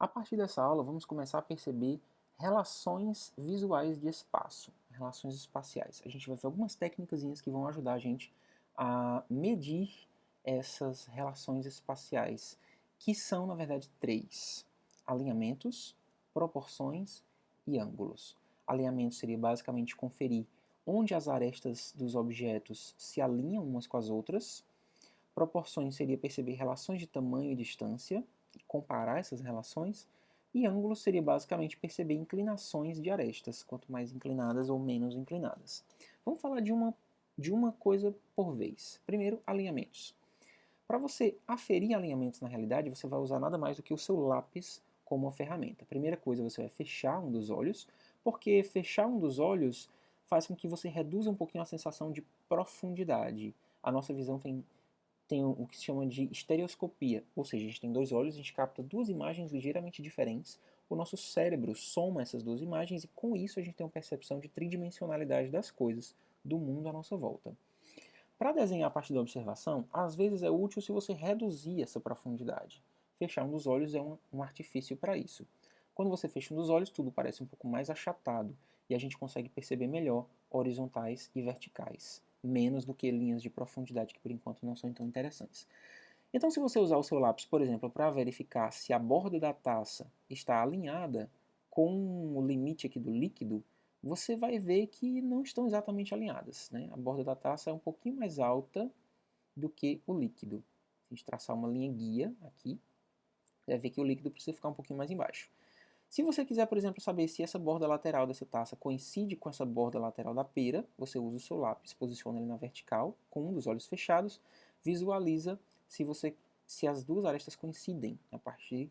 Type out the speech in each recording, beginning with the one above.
A partir dessa aula, vamos começar a perceber relações visuais de espaço, relações espaciais. A gente vai ver algumas técnicas que vão ajudar a gente a medir essas relações espaciais, que são, na verdade, três: alinhamentos, proporções e ângulos. Alinhamento seria basicamente conferir onde as arestas dos objetos se alinham umas com as outras. Proporções seria perceber relações de tamanho e distância e comparar essas relações. E ângulo seria basicamente perceber inclinações de arestas, quanto mais inclinadas ou menos inclinadas. Vamos falar de uma coisa por vez. Primeiro, alinhamentos. Para você aferir alinhamentos na realidade, você vai usar nada mais do que o seu lápis como uma ferramenta. Primeira coisa, você vai fechar um dos olhos, porque fechar um dos olhos faz com que você reduza um pouquinho a sensação de profundidade. A nossa visão tem o que se chama de estereoscopia, ou seja, a gente tem dois olhos, a gente capta duas imagens ligeiramente diferentes, o nosso cérebro soma essas duas imagens e com isso a gente tem uma percepção de tridimensionalidade das coisas, do mundo à nossa volta. Para desenhar a partir da observação, às vezes é útil se você reduzir essa profundidade. Fechar um dos olhos é um artifício para isso. Quando você fecha um dos olhos, tudo parece um pouco mais achatado e a gente consegue perceber melhor horizontais e verticais, menos do que linhas de profundidade que por enquanto não são tão interessantes. Então, se você usar o seu lápis, por exemplo, para verificar se a borda da taça está alinhada com o limite aqui do líquido, você vai ver que não estão exatamente alinhadas, né? A borda da taça é um pouquinho mais alta do que o líquido. Se a gente traçar uma linha guia aqui, você vai ver que o líquido precisa ficar um pouquinho mais embaixo. Se você quiser, por exemplo, saber se essa borda lateral dessa taça coincide com essa borda lateral da pera, você usa o seu lápis, posiciona ele na vertical, com um dos olhos fechados, visualiza se as duas arestas coincidem a partir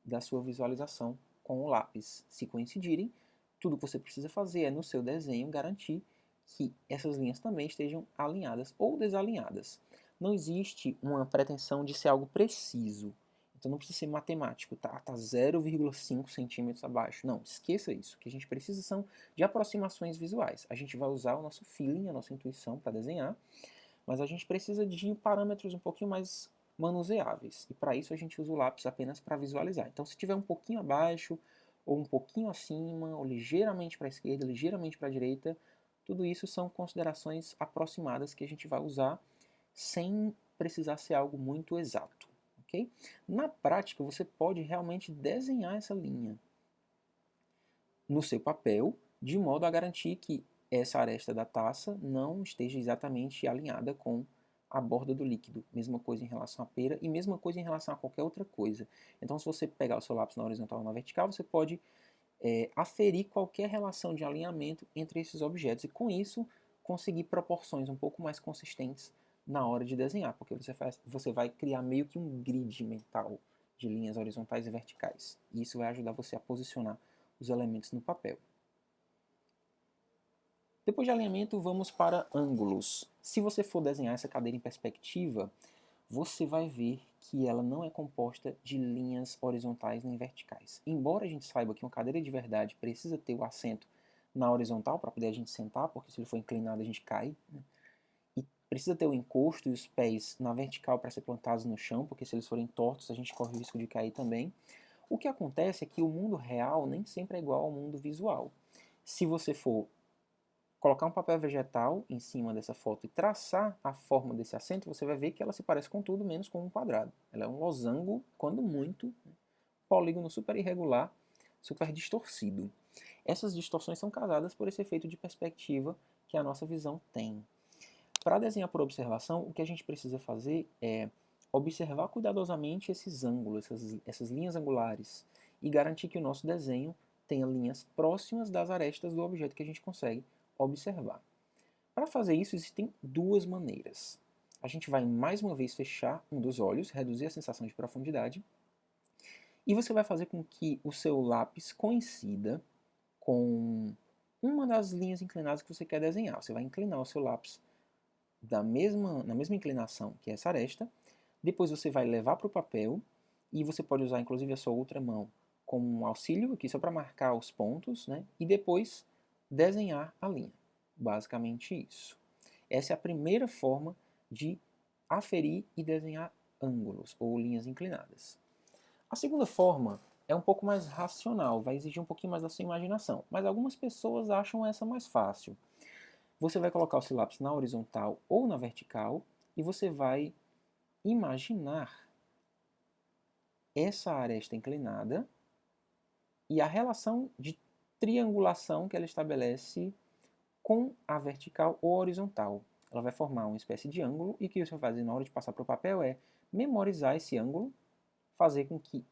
da sua visualização com o lápis. Se coincidirem, tudo que você precisa fazer é, no seu desenho, garantir que essas linhas também estejam alinhadas ou desalinhadas. Não existe uma pretensão de ser algo preciso. Então não precisa ser matemático, tá 0,5 centímetros abaixo. Não, esqueça isso. O que a gente precisa são de aproximações visuais. A gente vai usar o nosso feeling, a nossa intuição para desenhar, mas a gente precisa de parâmetros um pouquinho mais manuseáveis. E para isso a gente usa o lápis apenas para visualizar. Então se tiver um pouquinho abaixo, ou um pouquinho acima, ou ligeiramente para a esquerda, ligeiramente para a direita, tudo isso são considerações aproximadas que a gente vai usar sem precisar ser algo muito exato. Okay? Na prática, você pode realmente desenhar essa linha no seu papel, de modo a garantir que essa aresta da taça não esteja exatamente alinhada com a borda do líquido. Mesma coisa em relação à pera e mesma coisa em relação a qualquer outra coisa. Então, se você pegar o seu lápis na horizontal ou na vertical, você pode aferir qualquer relação de alinhamento entre esses objetos e, com isso, conseguir proporções um pouco mais consistentes na hora de desenhar, porque você vai criar meio que um grid mental de linhas horizontais e verticais. E isso vai ajudar você a posicionar os elementos no papel. Depois de alinhamento, vamos para ângulos. Se você for desenhar essa cadeira em perspectiva, você vai ver que ela não é composta de linhas horizontais nem verticais. Embora a gente saiba que uma cadeira de verdade precisa ter o assento na horizontal para poder a gente sentar, porque se ele for inclinado a gente cai, né? E precisa ter o encosto e os pés na vertical para ser plantados no chão, porque se eles forem tortos a gente corre o risco de cair também. O que acontece é que o mundo real nem sempre é igual ao mundo visual. Se você for colocar um papel vegetal em cima dessa foto e traçar a forma desse assento, você vai ver que ela se parece com tudo menos com um quadrado. Ela é um losango, quando muito, polígono super irregular, super distorcido. Essas distorções são causadas por esse efeito de perspectiva que a nossa visão tem. Para desenhar por observação, o que a gente precisa fazer é observar cuidadosamente esses ângulos, essas linhas angulares, e garantir que o nosso desenho tenha linhas próximas das arestas do objeto que a gente consegue observar. Para fazer isso, existem duas maneiras. A gente vai mais uma vez fechar um dos olhos, reduzir a sensação de profundidade, e você vai fazer com que o seu lápis coincida com uma das linhas inclinadas que você quer desenhar. Você vai inclinar o seu lápis na mesma inclinação que essa aresta, depois você vai levar para o papel, e você pode usar inclusive a sua outra mão como um auxílio aqui só para marcar os pontos, né? E depois desenhar a linha. Basicamente isso. Essa é a primeira forma de aferir e desenhar ângulos ou linhas inclinadas. A segunda forma é um pouco mais racional, vai exigir um pouquinho mais da sua imaginação, mas algumas pessoas acham essa mais fácil. Você vai colocar o seu lápis na horizontal ou na vertical e você vai imaginar essa aresta inclinada e a relação de triangulação que ela estabelece com a vertical ou horizontal. Ela vai formar uma espécie de ângulo e o que você vai fazer na hora de passar para o papel é memorizar esse ângulo, fazer com que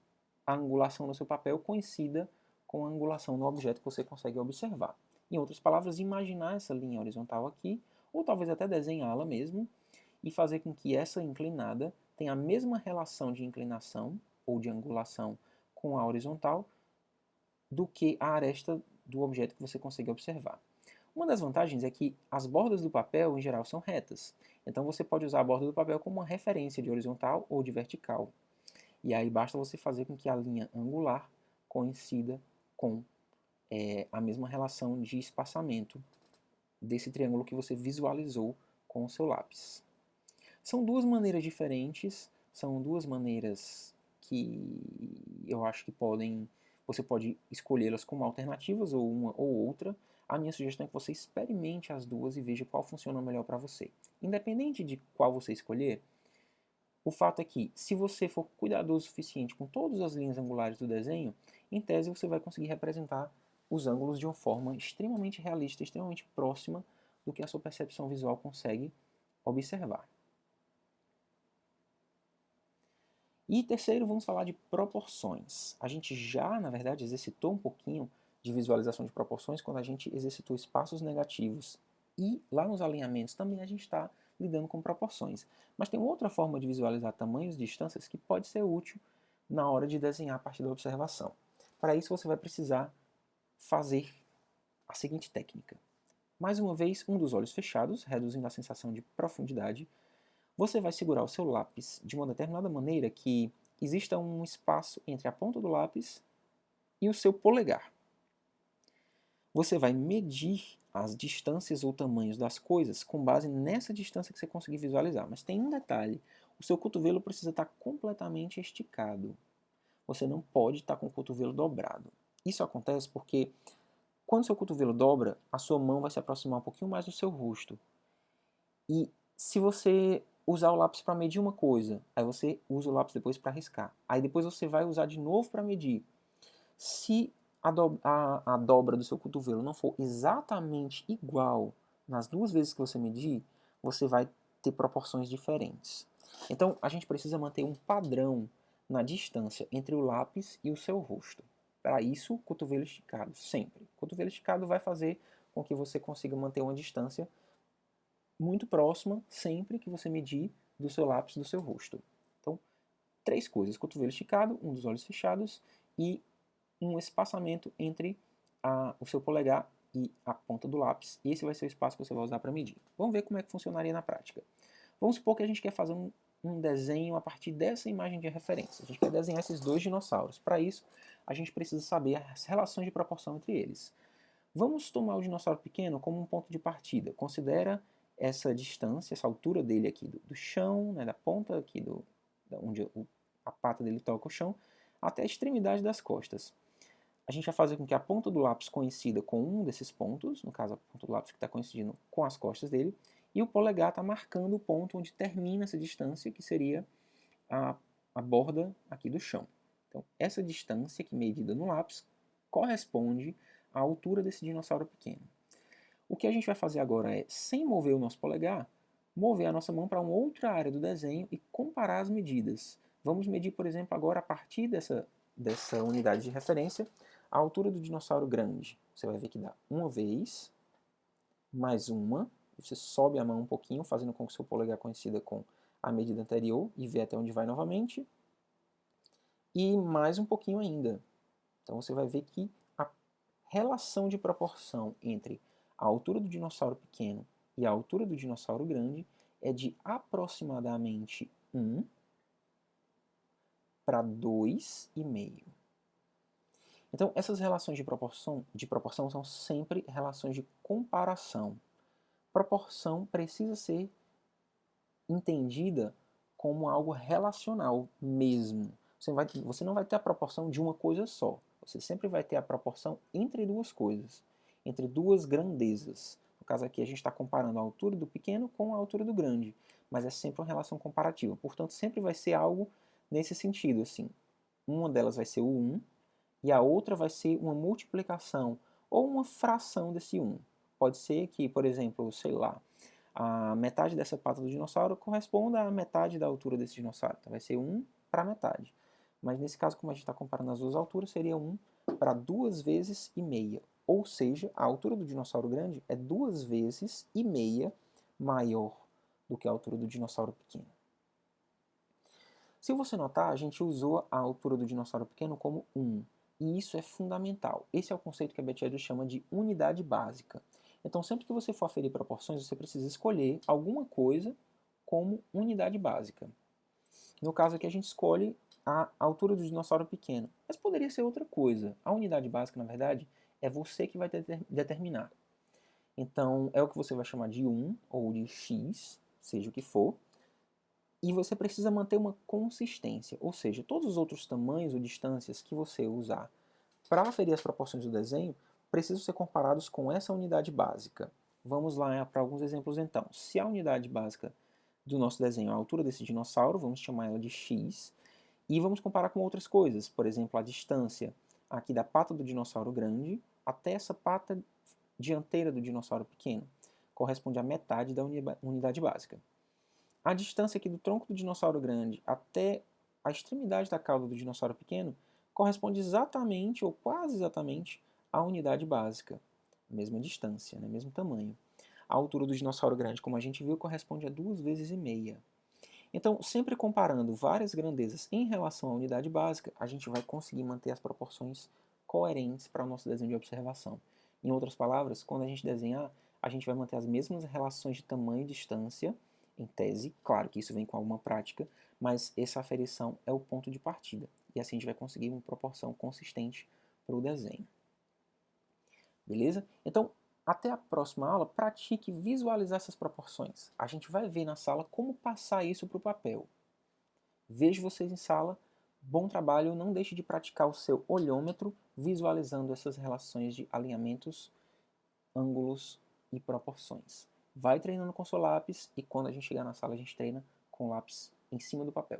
a angulação no seu papel coincida com a angulação no objeto que você consegue observar. Em outras palavras, imaginar essa linha horizontal aqui, ou talvez até desenhá-la mesmo, e fazer com que essa inclinada tenha a mesma relação de inclinação ou de angulação com a horizontal do que a aresta do objeto que você consegue observar. Uma das vantagens é que as bordas do papel, em geral, são retas. Então você pode usar a borda do papel como uma referência de horizontal ou de vertical. E aí basta você fazer com que a linha angular coincida com a mesma relação de espaçamento desse triângulo que você visualizou com o seu lápis. São duas maneiras diferentes, são duas maneiras que eu acho que você pode escolhê-las como alternativas, ou uma ou outra. A minha sugestão é que você experimente as duas e veja qual funciona melhor para você. Independente de qual você escolher, o fato é que, se você for cuidadoso o suficiente com todas as linhas angulares do desenho, em tese você vai conseguir representar os ângulos de uma forma extremamente realista, extremamente próxima do que a sua percepção visual consegue observar. E terceiro, vamos falar de proporções. A gente já, na verdade, exercitou um pouquinho de visualização de proporções quando a gente exercitou espaços negativos. E lá nos alinhamentos também a gente está lidando com proporções. Mas tem outra forma de visualizar tamanhos e distâncias que pode ser útil na hora de desenhar a partir da observação. Para isso você vai precisar fazer a seguinte técnica. Mais uma vez, um dos olhos fechados, reduzindo a sensação de profundidade. Você vai segurar o seu lápis de uma determinada maneira que exista um espaço entre a ponta do lápis e o seu polegar. Você vai medir as distâncias ou tamanhos das coisas com base nessa distância que você conseguir visualizar. Mas tem um detalhe: o seu cotovelo precisa estar completamente esticado. Você não pode estar com o cotovelo dobrado. Isso acontece porque quando seu cotovelo dobra, a sua mão vai se aproximar um pouquinho mais do seu rosto. E se você usar o lápis para medir uma coisa, aí você usa o lápis depois para riscar. Aí depois você vai usar de novo para medir. Se a dobra do seu cotovelo não for exatamente igual nas duas vezes que você medir, você vai ter proporções diferentes. Então a gente precisa manter um padrão na distância entre o lápis e o seu rosto. Para isso, cotovelo esticado, sempre. Cotovelo esticado vai fazer com que você consiga manter uma distância muito próxima sempre que você medir do seu lápis do seu rosto. Então, três coisas: cotovelo esticado, um dos olhos fechados e um espaçamento entre o seu polegar e a ponta do lápis. E esse vai ser o espaço que você vai usar para medir. Vamos ver como é que funcionaria na prática. Vamos supor que a gente quer fazer um desenho a partir dessa imagem de referência. A gente quer desenhar esses dois dinossauros. Para isso, a gente precisa saber as relações de proporção entre eles. Vamos tomar o dinossauro pequeno como um ponto de partida. Considera essa distância, essa altura dele aqui do chão, né, da ponta aqui onde a pata dele toca o chão, até a extremidade das costas. A gente vai fazer com que a ponta do lápis coincida com um desses pontos, no caso a ponta do lápis que está coincidindo com as costas dele, e o polegar está marcando o ponto onde termina essa distância, que seria a borda aqui do chão. Então, essa distância que medida no lápis corresponde à altura desse dinossauro pequeno. O que a gente vai fazer agora é, sem mover o nosso polegar, mover a nossa mão para uma outra área do desenho e comparar as medidas. Vamos medir, por exemplo, agora a partir dessa unidade de referência, a altura do dinossauro grande. Você vai ver que dá uma vez, mais uma, você sobe a mão um pouquinho, fazendo com que o seu polegar coincida com a medida anterior e vê até onde vai novamente, e mais um pouquinho ainda. Então você vai ver que a relação de proporção entre a altura do dinossauro pequeno e a altura do dinossauro grande é de aproximadamente 1 para 2,5. Então, essas relações de proporção são sempre relações de comparação. Proporção precisa ser entendida como algo relacional mesmo. Você não vai ter a proporção de uma coisa só. Você sempre vai ter a proporção entre duas coisas, entre duas grandezas. No caso aqui, a gente está comparando a altura do pequeno com a altura do grande, mas é sempre uma relação comparativa. Portanto, sempre vai ser algo nesse sentido, assim. Uma delas vai ser o 1 e a outra vai ser uma multiplicação ou uma fração desse 1. Pode ser que, por exemplo, sei lá, a metade dessa pata do dinossauro corresponda à metade da altura desse dinossauro. Então vai ser 1 para metade. Mas nesse caso, como a gente está comparando as duas alturas, seria 1 para 2 vezes e meia. Ou seja, a altura do dinossauro grande é 2 vezes e meia maior do que a altura do dinossauro pequeno. Se você notar, a gente usou a altura do dinossauro pequeno como 1. E isso é fundamental. Esse é o conceito que a Betty Edwards chama de unidade básica. Então, sempre que você for aferir proporções, você precisa escolher alguma coisa como unidade básica. No caso aqui, a gente escolhe a altura do dinossauro pequeno. Mas poderia ser outra coisa. A unidade básica, na verdade, é você que vai determinar. Então, é o que você vai chamar de 1 ou de x, seja o que for. E você precisa manter uma consistência, ou seja, todos os outros tamanhos ou distâncias que você usar para aferir as proporções do desenho precisam ser comparados com essa unidade básica. Vamos lá para alguns exemplos então. Se a unidade básica do nosso desenho é a altura desse dinossauro, vamos chamar ela de x, e vamos comparar com outras coisas, por exemplo, a distância aqui da pata do dinossauro grande até essa pata dianteira do dinossauro pequeno, corresponde à metade da unidade básica. A distância aqui do tronco do dinossauro grande até a extremidade da cauda do dinossauro pequeno corresponde exatamente, ou quase exatamente, à unidade básica. Mesma distância, né? Mesmo tamanho. A altura do dinossauro grande, como a gente viu, corresponde a 2 vezes e meia. Então, sempre comparando várias grandezas em relação à unidade básica, a gente vai conseguir manter as proporções coerentes para o nosso desenho de observação. Em outras palavras, quando a gente desenhar, a gente vai manter as mesmas relações de tamanho e distância, em tese, claro que isso vem com alguma prática, mas essa aferição é o ponto de partida. E assim a gente vai conseguir uma proporção consistente para o desenho. Beleza? Então, até a próxima aula, pratique visualizar essas proporções. A gente vai ver na sala como passar isso para o papel. Vejo vocês em sala. Bom trabalho. Não deixe de praticar o seu olhômetro, visualizando essas relações de alinhamentos, ângulos e proporções. Vai treinando com seu lápis e quando a gente chegar na sala a gente treina com o lápis em cima do papel.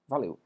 Valeu!